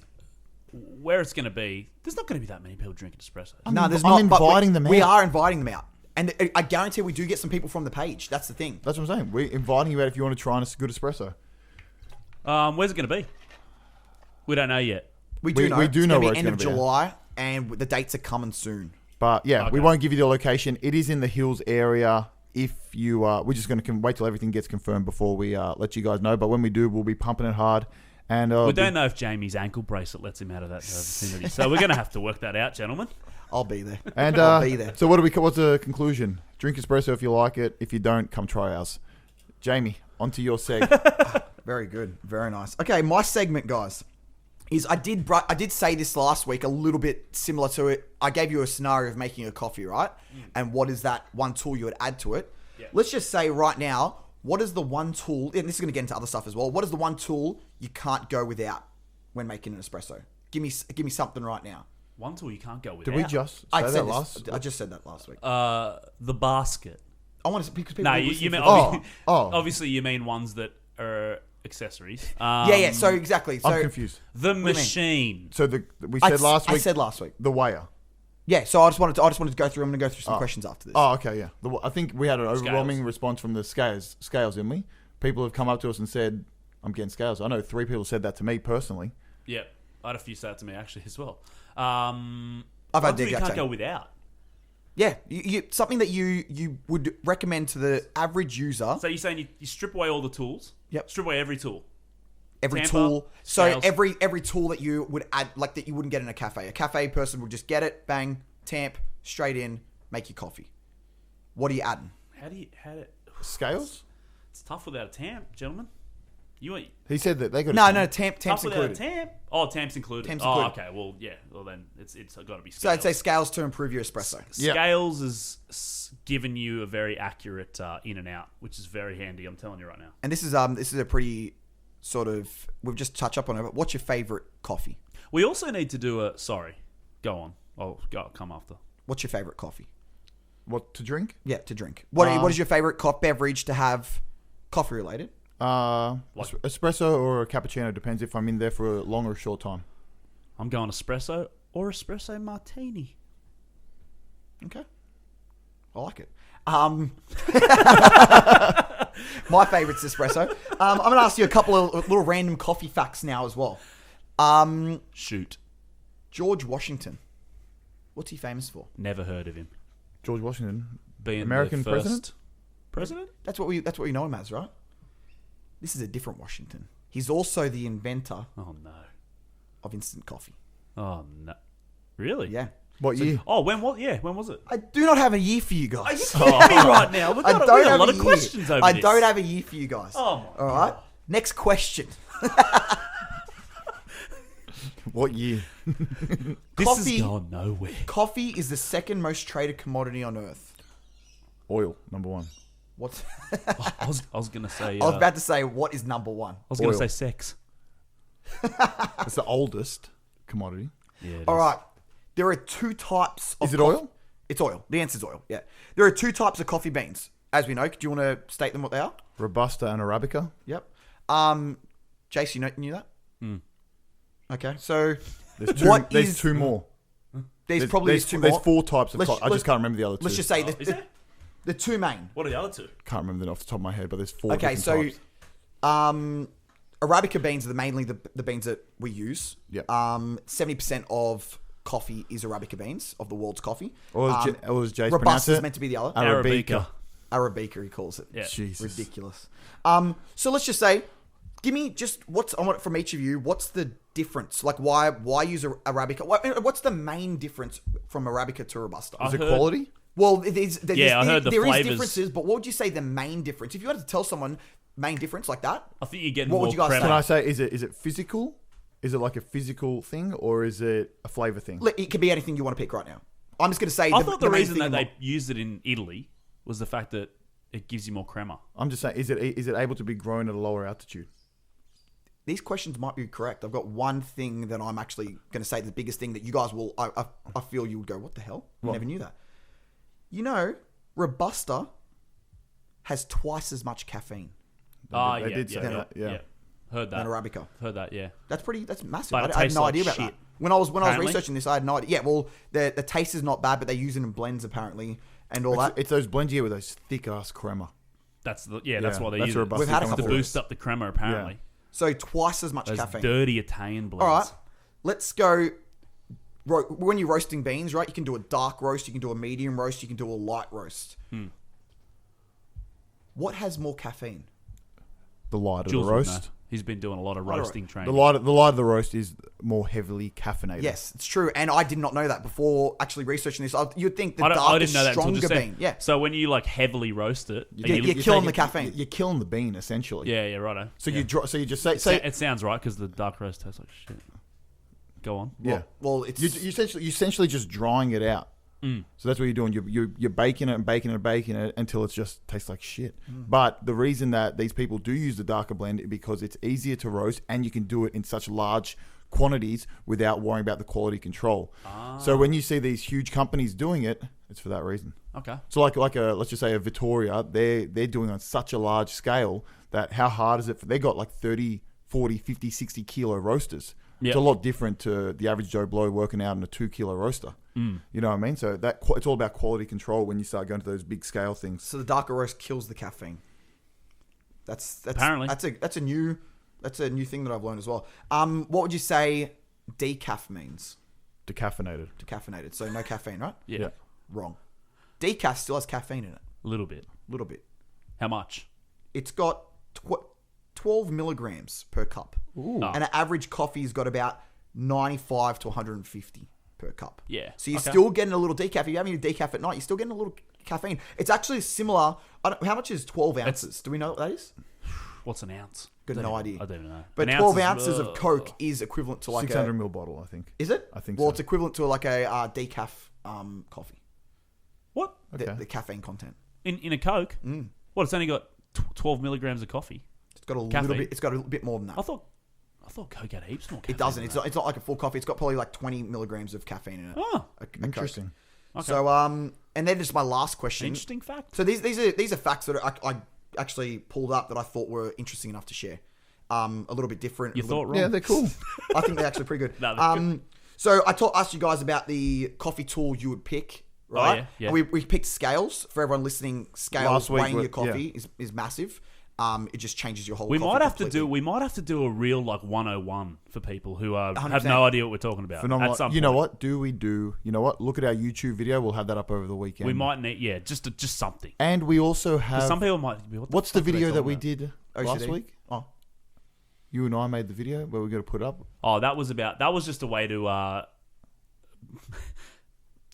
where it's going to be, there's not going to be that many people drinking espresso.
No, there's
I'm
not. but
inviting them
We
out.
are inviting them out. And I guarantee we do get some people from the page. That's the thing.
That's what I'm saying. We're inviting you out if you want to try a good espresso.
Where's it going to be? We don't know yet.
We do know.
we do
it's
know
gonna
where
be
it's
end of
gonna be,
July, and the dates are coming soon.
But yeah, we
Okay.
won't give you the location. It is in the hills area. If you, we're just going to wait till everything gets confirmed before we let you guys know. But when we do, we'll be pumping it hard. And
We don't know if Jamie's ankle bracelet lets him out of that vicinity. So we're going to have to work that out, gentlemen.
I'll be there.
And
I'll be there.
So what's the conclusion? Drink espresso if you like it. If you don't, come try ours. Jamie, onto your seg.
Very good. Very nice. Okay, my segment, guys, is I did say this last week a little bit similar to it. I gave you a scenario of making a coffee, right? And what is that one tool you would add to it?
Yeah.
Let's just say right now, what is the one tool, and this is going to get into other stuff as well, what is the one tool you can't go without when making an espresso? Give me something right now.
One tool you can't go without.
Did we just say
I
that
just said that last week.
The basket.
I want to because people
No,
listen
you
to
mean
the-
obviously you mean ones that are accessories.
yeah. So exactly. So
I'm confused.
The
do you mean?
machine.
So we said last week.
I said last week.
the weigher.
Yeah. So I just wanted to go through. I'm going to go through some questions after this.
Oh, okay, yeah. I think we had an overwhelming response from the scales, didn't we? People have come up to us and said, I'm getting scales. I know 3 people said that to me personally.
Yeah, I had a few say that to me actually as well.
I've had the
you
exact
can't
same.
go without.
Yeah, something that you would recommend to the average user.
So you're saying you strip away all the tools?
Yep.
Strip away every tool.
Every
Tamper,
tool. So
scales.
every tool that you would add, like that you wouldn't get in a cafe. A cafe person would just get it, bang, tamp, straight in, make your coffee. What are you adding?
How do
Scales?
It's tough without a tamp, gentlemen. You ain't
He said that they got
No, tamp's
tough without
included.
a tamp. Oh, tamp's included.
Tamp's
oh,
included.
okay. Well, yeah. Well, then it's got to be.
So
Scales.
I'd say scales to improve your espresso.
Yeah.
Scales is giving you a very accurate in and out, which is very handy. I'm telling you right now.
And this is a pretty sort of, we've just touched up on it, but what's your favorite coffee?
We also need to do a. Sorry, go on. I'll come after.
What's your favorite coffee?
What to drink?
Yeah, to drink. What is your favorite beverage to have coffee related?
Espresso or a cappuccino, depends if I'm in there for a long or a short time.
I'm going espresso or espresso martini.
Okay. I like it. My favorite's espresso. I'm going to ask you a couple of little random coffee facts now as well.
Shoot.
George Washington. What's he famous for?
Never heard of him.
George Washington,
Being
American
the first
president?
President?
That's what we know him as, right? This is a different Washington. He's also the inventor
Oh no.
of instant coffee.
Oh no. Really?
Yeah.
What year?
Oh, when was it?
I do not have a year for you guys.
Are you kidding me right now? We've got a lot of questions over
I
this.
don't have a year for you guys.
Oh my
All right. Next question.
What year?
This
Coffee-
is going nowhere.
Coffee is the second most traded commodity on earth.
Oil, number 1.
What's?
I was gonna say.
I was about to say, what is number one?
I was gonna
Oil.
say sex.
It's the oldest commodity.
Yeah. it
All
is.
right. There are 2 types of
Is it
coffee-
oil?
It's oil. The answer's oil. Yeah. There are 2 types of coffee beans. As we know, do you want to state them what they are?
Robusta and Arabica.
Yep. Jace, you knew that? Okay. So
There's 2,
What
there's
is-
2 more.
there's probably
there's,
2
there's
more.
4 types of
Let's-
coffee. I just can't remember the other 2.
Let's just say
Is there?
the 2 main.
What are the other 2?
Can't remember them off the top of my head, but there's 4
Okay,
different
so
types.
Arabica beans are mainly the beans that we use.
Yep.
70% of coffee is Arabica beans, of the world's coffee.
Or was Jace pronounce
Robusta is
it?
meant to be the other.
Arabica.
Arabica, he calls it.
Yeah.
Jesus.
Ridiculous. So let's just say, give me just I want from each of you. What's the difference? Like, why use Arabica? What's the main difference from Arabica to Robusta?
Is it
heard-
quality?
Well,
I heard the
there is
flavours.
differences, but what would you say the main difference? If you had to tell someone main difference like that,
I think you're getting
What
more
would you guys
crema.
Can I say, is it physical? Is it like a physical thing, or is it a flavor thing?
look, it could be anything you want to pick right now. I'm just going to say.
I thought the
main
reason
thing
that
in
they
my-
used it in Italy was the fact that it gives you more crema.
I'm just saying, is it able to be grown at a lower altitude?
these questions might be correct. I've got one thing that I'm actually going to say, the biggest thing that you guys will, I feel you would go, what the hell? I never knew that. You know, Robusta has twice as much caffeine
They did say that, yeah.
Heard
than
that.
Arabica.
Heard that, yeah.
That's massive.
But it
I had
tastes
no
like
idea about
shit.
that. When I was
Apparently.
researching this, I had no idea. Yeah, well, the taste is not bad, but they use it in blends apparently and all that.
It's those blends here with those thick ass crema.
That's why they
That's
use
a
it.
Robusta
We've had a
coming
To
couple
through.
boost up the crema, apparently.
So twice as much
Those
caffeine.
dirty Italian blends.
All right, let's go. When you're roasting beans, right, you can do a dark roast, you can do a medium roast, you can do a light roast. What has more caffeine?
The lighter
Jules
the
would know.
roast.
He's been doing a lot of
Lighter
roasting
The
training.
lighter the roast is more heavily caffeinated.
Yes, it's true, and I did not know that before actually researching this. You'd think the
I
darker,
didn't know that until
stronger
just then.
bean. Yeah,
So when you like heavily roast it,
Yeah,
you-
you're killing the caffeine.
You're killing the bean essentially.
yeah, righto.
So
yeah.
you just say
It sounds right because the dark roast tastes like shit. Go on.
yeah.
well, it's
You essentially just drying it out. So that's what you're doing. You're baking it and baking it and baking it until it just tastes like shit. But the reason that these people do use the darker blend is because it's easier to roast and you can do it in such large quantities without worrying about the quality control. So when you see these huge companies doing it, it's for that reason.
Okay.
So like a let's just say a Vittoria, they're doing it on such a large scale that how hard is it they got like 30, 40, 50, 60 kilo roasters.
Yep.
It's a lot different to the average Joe Blow working out in a 2 kilo roaster. You know what I mean? So it's all about quality control when you start going to those big scale things.
so the darker roast kills the caffeine. That's
Apparently.
that's a new That's a new thing that I've learned as well. What would you say decaf means?
Decaffeinated.
Decaffeinated. So no caffeine, right?
Yeah.
Wrong. Decaf still has caffeine in it.
A little bit.
Little bit.
How much?
It's got 12 milligrams per cup.
Ooh.
Oh.
And an average coffee's got about 95 to 150 per cup.
Yeah.
So you're
Okay.
still getting a little decaf. If you're having a decaf at night, you're still getting a little caffeine. It's actually similar. How much is 12 ounces? Do we know what that is?
What's an ounce?
Got no idea.
I don't even know.
But
An
12
ounce
ounces of Coke is equivalent to like
600 ml bottle, I think.
Is it?
I think
Well,
so.
it's equivalent to like a decaf coffee.
What?
Okay.
The caffeine content.
In a Coke?
Mm.
What? It's only got 12 milligrams of coffee.
It's got a
Caffeine?
little bit. It's got a bit more than that.
I thought Coke had heaps more.
It doesn't. It's not like a full coffee. It's got probably like 20 milligrams of caffeine in it.
Oh,
A Coke.
Interesting.
okay.
So and then just my last question.
Interesting fact.
So these are facts that I actually pulled up that I thought were interesting enough to share. A little bit different.
You
a little-
thought wrong.
Yeah, they're cool.
I think they're actually pretty good.
No, they're good.
So I asked you guys about the coffee tool you would pick, right?
yeah, yeah.
And we picked scales. For everyone listening, scales
Last week,
weighing your
yeah.
coffee is massive. It just changes your whole.
We
coffee
might have to
completely.
do a real like 101 for people who have
100%.
no idea what we're talking about.
Phenomenal.
At some
You know
point.
what? You know what? Look at our YouTube video. We'll have that up over the weekend.
We might need just something.
And we also have.
Some people might be.
What's the
fuck are they
video that
talking
we
about?
did
OCD?
last week?
Oh,
You and I made the video where we're going to put up.
Oh, that was just a way to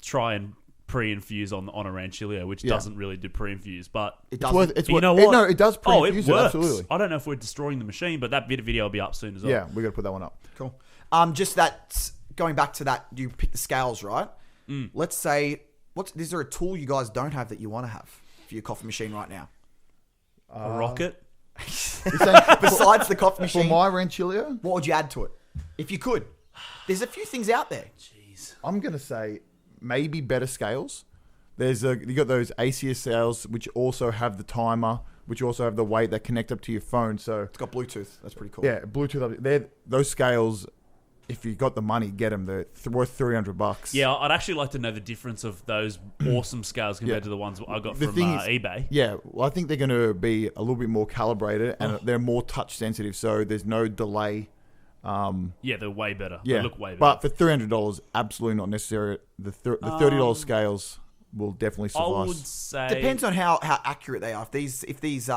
try and pre-infuse on a Ranchilio, which
Yeah.
doesn't really do pre-infuse, but
it
It's
doesn't.
worth. It's
you
worth.
know what?
No, it does
oh, it
pre-infuse
works.
absolutely.
I don't know if we're destroying the machine, but that video will be up soon as well.
Yeah, we're going to put that one up.
Cool. Just that going back to that, you pick the scales, right?
Mm.
Let's say, is there a tool you guys don't have that you want to have for your coffee machine right now?
A rocket.
You're saying
Besides the coffee
for
machine,
my Ranchilio,
what would you add to it? If you could. There's a few things out there.
Jeez.
I'm going to say maybe better scales. You got those ACS scales, which also have the timer, which also have the weight that connect up to your phone. So
It's got Bluetooth. That's pretty cool.
yeah, Bluetooth. Those scales. If you got the money, get them. They're worth $300.
Yeah, I'd actually like to know the difference of those awesome scales compared
Yeah.
to the ones I got
The
from
thing is-
eBay.
Yeah, well, I think they're going to be a little bit more calibrated and they're more touch sensitive, so there's no delay.
Yeah, they're way better.
Yeah,
They look way better.
but for $300, absolutely not necessary. The $30 scales will definitely
I would
suffice.
say
Depends on how accurate they are. If these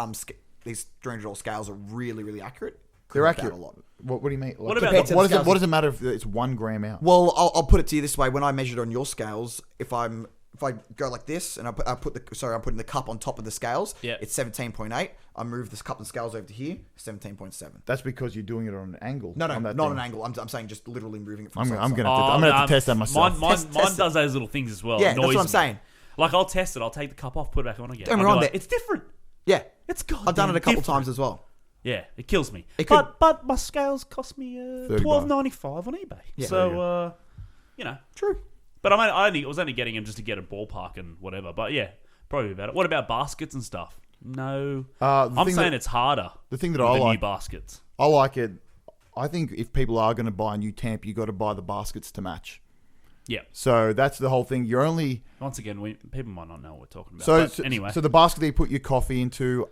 $300 scales are really, really accurate,
They're
help out
accurate.
a lot.
What do you mean?
What about
Depends
the-
on
what
the
does it?
scales.
What does it matter if it's 1 gram out?
Well, I'll put it to you this way: when I measured on your scales, if I go like this and I'm putting the cup on top of the scales,
Yeah.
it's 17.8. I move this cup and scales over to here, 17.7.
That's because you're doing it on an angle.
No,
on
not
that
an
thing.
angle. I'm saying just literally moving it from
I'm
side to
gonna
side.
I'm gonna have to test that myself.
Mine
Test
does
it.
those little things as well.
Yeah,
It
that's what
annoys
I'm
me.
saying.
Like I'll test it. I'll take the cup off, put it back on again.
Don't get me
I'll be
wrong,
like,
they-
it's different.
Yeah,
It's goddamn
I've done it a couple
different.
times as well.
Yeah, it kills me.
It could-
But my scales cost me
$30.
$12.95 on eBay.
Yeah.
So you know,
True.
but I was only getting them just to get a ballpark and whatever. But yeah, probably about it. What about baskets and stuff? No,
The
I'm
thing
saying
that-
it's harder.
the thing that
with
I
the new
like,
baskets.
I like it. I think if people are going to buy a new temp, you got to buy the baskets to match.
Yeah.
So that's the whole thing. You're only
Once again, people might not know what we're talking about.
so,
But anyway,
So the basket that you put your coffee into,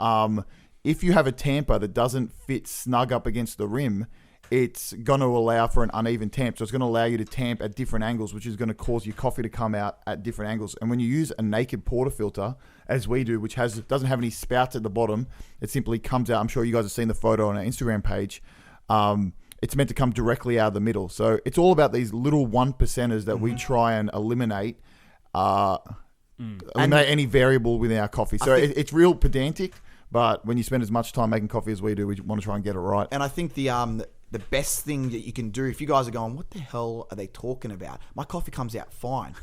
if you have a tamper that doesn't fit snug up against the rim, it's going to allow for an uneven tamp. So it's going to allow you to tamp at different angles, which is going to cause your coffee to come out at different angles. And when you use a naked portafilter, as we do, which doesn't have any spouts at the bottom, it simply comes out. I'm sure you guys have seen the photo on our Instagram page. It's meant to come directly out of the middle. So it's all about these little 1%ers that we try and eliminate. Eliminate any variable within our coffee. So it's real pedantic, but when you spend as much time making coffee as we do, we want to try and get it right.
And I think the best thing that you can do, if you guys are going, what the hell are they talking about? My coffee comes out fine.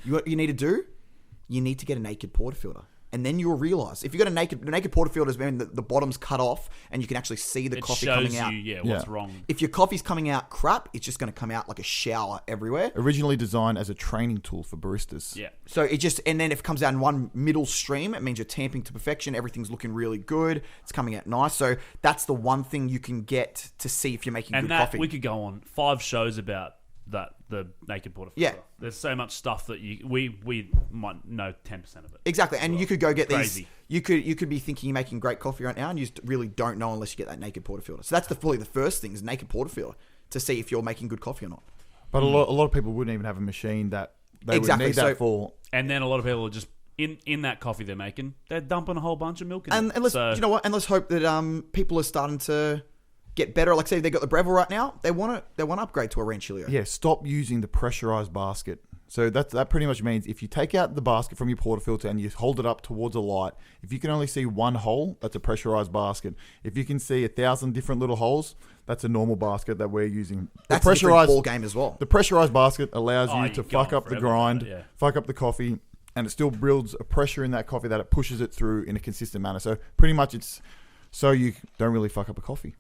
What you need to do? You need to get a naked portafilter. And then you'll realize if you've got a naked portafilter, mean the bottom's cut off and you can actually see the
it
coffee
shows
coming out.
you, what's
Yeah.
wrong.
If your coffee's coming out crap, it's just going to come out like a shower everywhere.
Originally designed as a training tool for baristas.
Yeah.
So and then if it comes out in one middle stream, it means you're tamping to perfection. Everything's looking really good. It's coming out nice. So that's the one thing you can get to see if you're making
And
good
that
coffee.
we could go on 5 shows about the naked portafilter.
Yeah.
There's so much stuff that we might know 10% of it.
Exactly, and you could go get
Crazy.
these. You could be thinking you're making great coffee right now, and you just really don't know unless you get that naked portafilter. So that's probably the first thing is naked portafilter to see if you're making good coffee or not.
But a lot of people wouldn't even have a machine that they
Exactly,
would need that for.
And then a lot of people are just in that coffee they're making, they're dumping a whole bunch of milk in it.
And let's
So-
you know what? And let's hope that people are starting to get better. Like say they got the Breville right now, they want to upgrade to a Rancilio.
Yeah, stop using the pressurized basket. So that pretty much means if you take out the basket from your portafilter and you hold it up towards a light, if you can only see one hole, that's a pressurized basket. If you can see 1,000 different little holes, that's a normal basket that we're using.
That's a different ball game as well.
The pressurized basket allows you to
you go
fuck
on
up the
forever,
grind,
yeah.
fuck up the coffee, and it still builds a pressure in that coffee that it pushes it through in a consistent manner. So pretty much it's so you don't really fuck up a coffee.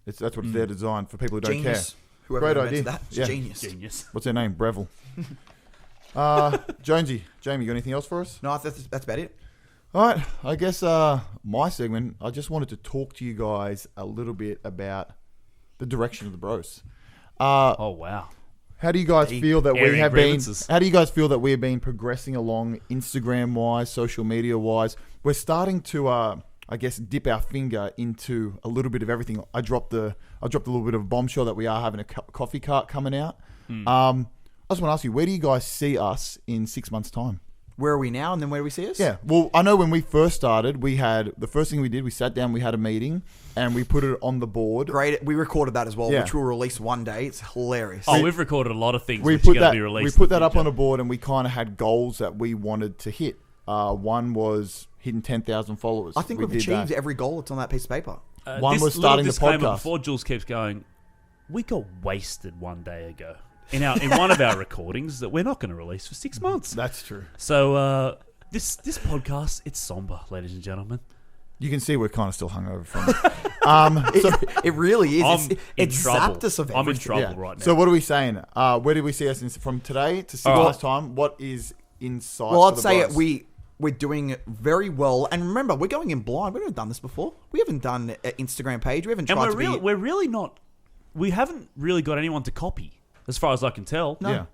That's what they're designed for people who don't
Genius.
care.
Whoever
Great
invented
idea.
that, it's
Yeah.
genius.
What's their name? Breville. Jonesy, Jamie, you got anything else for us?
No, that's about it.
All right, I guess my segment, I just wanted to talk to you guys a little bit about the direction of the bros.
Oh wow.
How do you guys feel that we
Airing
have been?
grievances.
How do you guys feel that we have been progressing along Instagram wise, social media wise? We're starting to, I guess, dip our finger into a little bit of everything. I dropped a little bit of a bombshell that we are having a coffee cart coming out. I just want to ask you, where do you guys see us in 6 months' time?
Where are we now, and then where do we see us?
Yeah, well, I know when we first started, the first thing we did, we sat down, we had a meeting, and we put it on the board.
Great. We recorded that as well,
Yeah.
which we'll release one day. It's hilarious.
Oh, we've recorded a lot of things
We
which are
put
going to
that
be released.
we
in
put
the
that up
future.
on a board, and we kind of had goals that we wanted to hit. One was hitting 10,000 followers.
I think we've
did
achieved
that.
every goal that's on that piece of paper.
One
This
was
little
starting the
disclaimer
podcast.
Before Jules keeps going, we got wasted one day ago in one of our recordings that we're not going to release for 6 months.
That's true.
So this podcast, it's somber, ladies and gentlemen.
You can see we're kind of still hungover from it.
It really is.
I'm in
It's
trouble.
zapped us of
I'm in
everything.
trouble right now.
So what are we saying? Where do we see us from today to 6
All right.
months' time? What is in sight?
Well,
for
I'd
the
say
bros?
we're doing very well. And remember, we're going in blind. We've never done this before. We haven't done an Instagram page. We haven't
and
tried
we're really not. We haven't really got anyone to copy, as far as I can tell.
No.
Yeah.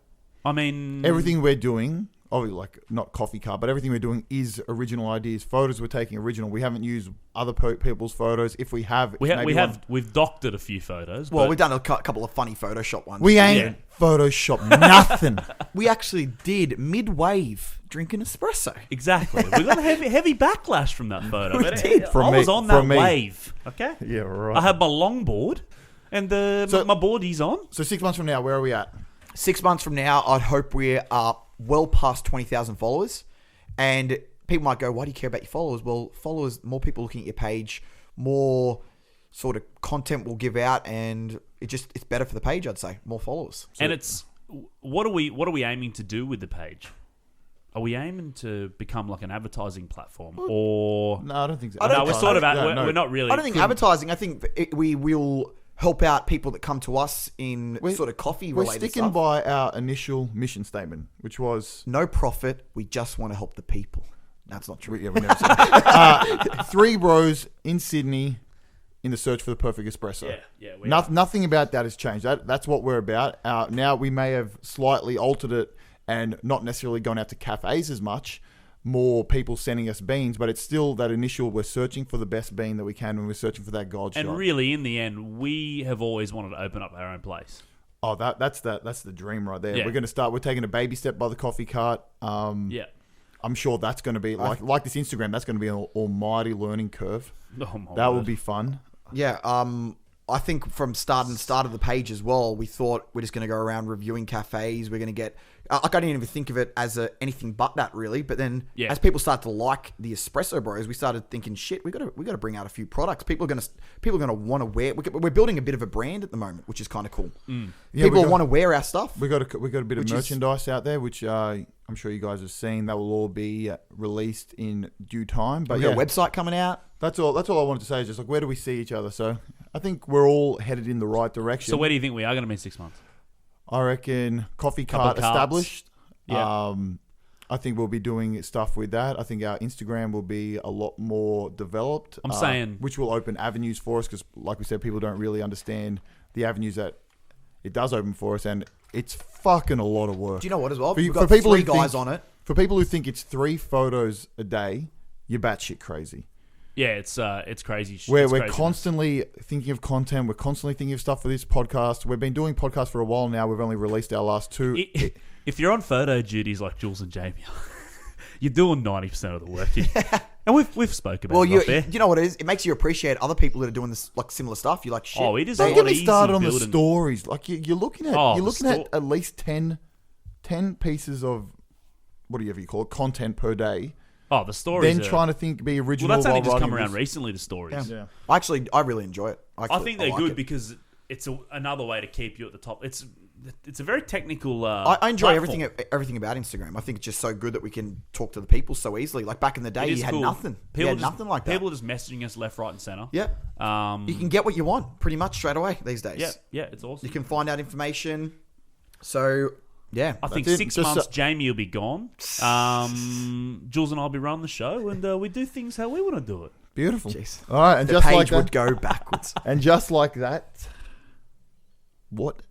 I mean,
Everything we're doing, obviously, like not coffee cart, but everything we're doing is original ideas. Photos we're taking original. We haven't used other people's photos. If we have,
we've doctored a few photos.
Well,
but
we've done a couple of funny Photoshop ones.
We ain't Photoshop nothing.
We actually did mid-wave drinking espresso.
exactly. We got a heavy backlash from that photo.
We
but
did.
From
I
me-
was on
from
that
me.
wave. Okay.
Yeah, right.
I had my longboard, and
So-
my boardy's on.
So 6 months from now, where are we at?
6 months from now, I'd hope we're well past 20,000 followers. And people might go, why do you care about your followers? Well, followers, more people looking at your page, more sort of content we'll give out, and it's better for the page, I'd say. More followers.
And it's what are we aiming to do with the page? Are we aiming to become like an advertising platform, or
No, I don't think so.
no? We're sort of
No,
we're not really.
I don't think advertising. I think we will help out people that come to us in
We're-
sort of
We're
coffee-related
sticking
stuff.
by our initial mission statement, which was
No profit. We just want to help the people. That's not true.
we never said that. 3 bros in Sydney in the search for the perfect espresso.
Yeah.
Nothing about that has changed. That's what we're about. Now we may have slightly altered it and not necessarily gone out to cafes as much. More people sending us beans, but it's still that initial. We're searching for the best bean that we can, and we're searching for that gold
And
shot.
really, in the end, we have always wanted to open up our own place.
Oh, that's the dream right there.
Yeah.
We're going to start. We're taking a baby step by the coffee cart.
Yeah.
I'm sure that's going to be like this Instagram. That's going to be an almighty learning curve.
Oh my
That
word.
will be fun.
Yeah, I think from start of the page as well, we thought we're just going to go around reviewing cafes. We're going to get... I didn't even think of it as anything but that, really. But then as people start to like the Espresso Bros, we started thinking, shit, we got to bring out a few products. People are going to want to wear... We're building a bit of a brand at the moment, which is kind of cool.
Yeah,
People want to wear our stuff.
We got a bit of
Which is-
merchandise out there, which I'm sure you guys have seen. That will all be released in due time. But
We got a website coming out.
That's all I wanted to say. Is just like, where do we see each other? So I think we're all headed in the right direction.
So where do you think we are going to be in 6 months?
I reckon coffee
Couple
cart
carts.
established.
Yeah.
I think we'll be doing stuff with that. I think our Instagram will be a lot more developed.
I'm saying-
which will open avenues for us because, like we said, people don't really understand the avenues that it does open for us, and it's fucking a lot of work.
Do you know what as well?
For you-
We've
for
got
people who
3 guys
think-
on it.
For people who think it's 3 photos a day, you're batshit crazy.
Yeah, it's crazy.
We're
It's craziness.
constantly thinking of content. We're constantly thinking of stuff for this podcast. We've been doing podcasts for a while now. We've only released our last 2.
If you're on photo duties like Jules and Jamie, you're doing 90% of the work. Here. And we've spoken about it up there.
You know what it is? It makes you appreciate other people that are doing this like similar stuff. You're like, shit.
Oh, it is.
Don't
a
get
lot
me
easy
started on the
building-
stories. Like you're looking at
Oh,
you're
the
looking at least 10 pieces of whatever you call it, content per day.
Oh, the stories.
Then trying to be original.
Well, that's only
while
just come
writing
around
this.
recently. The stories.
Yeah.
I really enjoy it.
I think they're
like
good
it.
because it's another way to keep you at the top. It's a very technical.
I enjoy
platform.
everything about Instagram. I think it's just so good that we can talk to the people so easily. Like back in the day,
It is
you had
cool.
nothing.
People
You had
just,
nothing like that.
People are just messaging us left, right, and center.
Yeah. You can get what you want pretty much straight away these days.
Yeah, it's awesome.
You can find out information. So, yeah.
I think
That's it.
6
Just
months, Jamie will be gone. Jules and I'll be running the show, and we do things how we want to do it.
Beautiful.
Jeez.
All right, and
The
just
page
like
would
that,
go backwards.
and just like that, what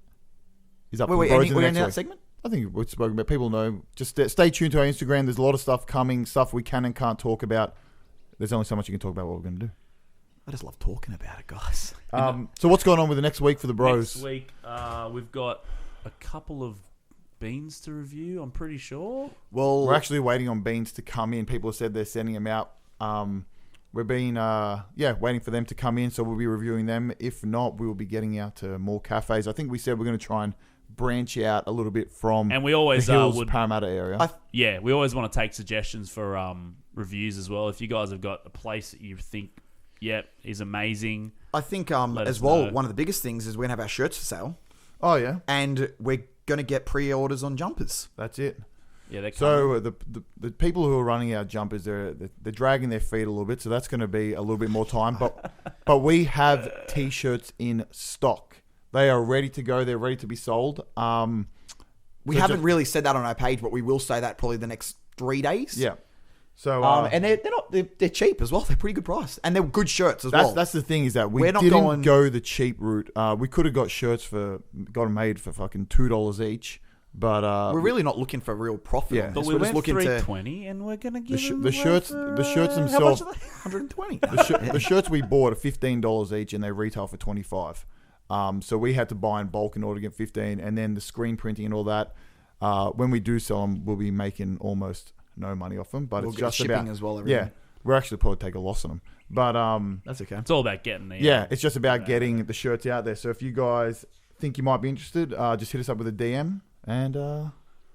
is up?
Wait,
for Bros
we're in
next
that
week?
segment?
I think we've spoken about. People know. Just stay tuned to our Instagram. There's a lot of stuff coming. Stuff we can and can't talk about. There's only so much you can talk about what we're going to do.
I just love talking about it, guys.
So what's going on with the next week for the Bros?
Next week, we've got a couple of beans to review. I'm pretty sure.
Well,
We're actually waiting on beans to come in. People have said they're sending them out. We're being waiting for them to come in, so we'll be reviewing them. If not, we will be getting out to more cafes. I think we said we're going to try and branch out a little bit from
And we always
the Hills,
would.
Parramatta area.
Yeah, we always want to take suggestions for reviews as well. If you guys have got a place that you think, is amazing.
I think
Let
as
us
well,
know.
one of the biggest things is we're going to have our shirts for sale.
Oh yeah,
And we're going to get pre-orders on jumpers.
that's it.
Yeah, they're coming.
So the people who are running our jumpers, they're dragging their feet a little bit, so that's going to be a little bit more time. But we have t-shirts in stock. They are ready to go. They're ready to be sold.
We haven't really said that on our page, but we will say that probably the next 3 days.
Yeah. So
And they're cheap as well. They're pretty good price, and they're good shirts as well.
that's the thing is that we
We're not
didn't
going-
go the cheap route. We could have got them made for fucking $2 each, but
We're really not looking for real profit.
Yeah.
on
But
this.
we
We're just
went
looking to
$320, and we're gonna give them
the shirts
how
themselves.
much are they?
120.
The shirts we bought are $15 each, and they retail for $25. So we had to buy in bulk in order to get 15, and then the screen printing and all that. When we do sell them, we'll be making almost no money off them, but
We'll
it's
get
just
shipping
about
as well, everything.
Yeah, we're actually probably take a loss on them, but
That's okay.
It's all about getting there.
yeah, it's just about getting the shirts out there. So if you guys think you might be interested, just hit us up with a DM, and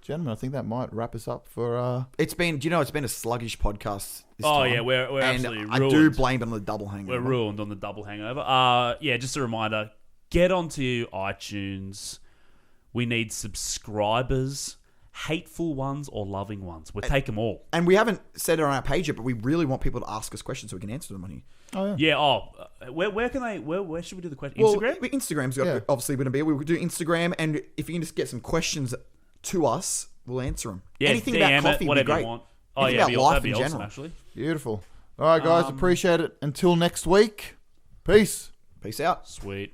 gentlemen, I think that might wrap us up for.
It's been a sluggish podcast. This
Oh
time.
yeah, we're
and
absolutely
I
ruined.
do blame it on the double hangover.
We're ruined on the double hangover. Just a reminder: get onto iTunes. We need subscribers, hateful ones or loving ones. We'll take them all.
And we haven't said it on our page yet, but we really want people to ask us questions so we can answer them on here.
Oh yeah.
Yeah. Where can they? Where should we do the question?
Well,
Instagram.
Instagram's
Yeah.
obviously going to be. We will do Instagram, and if you can just get some questions to us, we'll answer them.
Yeah,
Anything
DM
about
it,
coffee would be
whatever
great.
you want. Oh
Anything
yeah,
about life
that'd be
in
awesome
general.
actually.
Beautiful. All right, guys, appreciate it. Until next week, peace.
Peace out.
Sweet.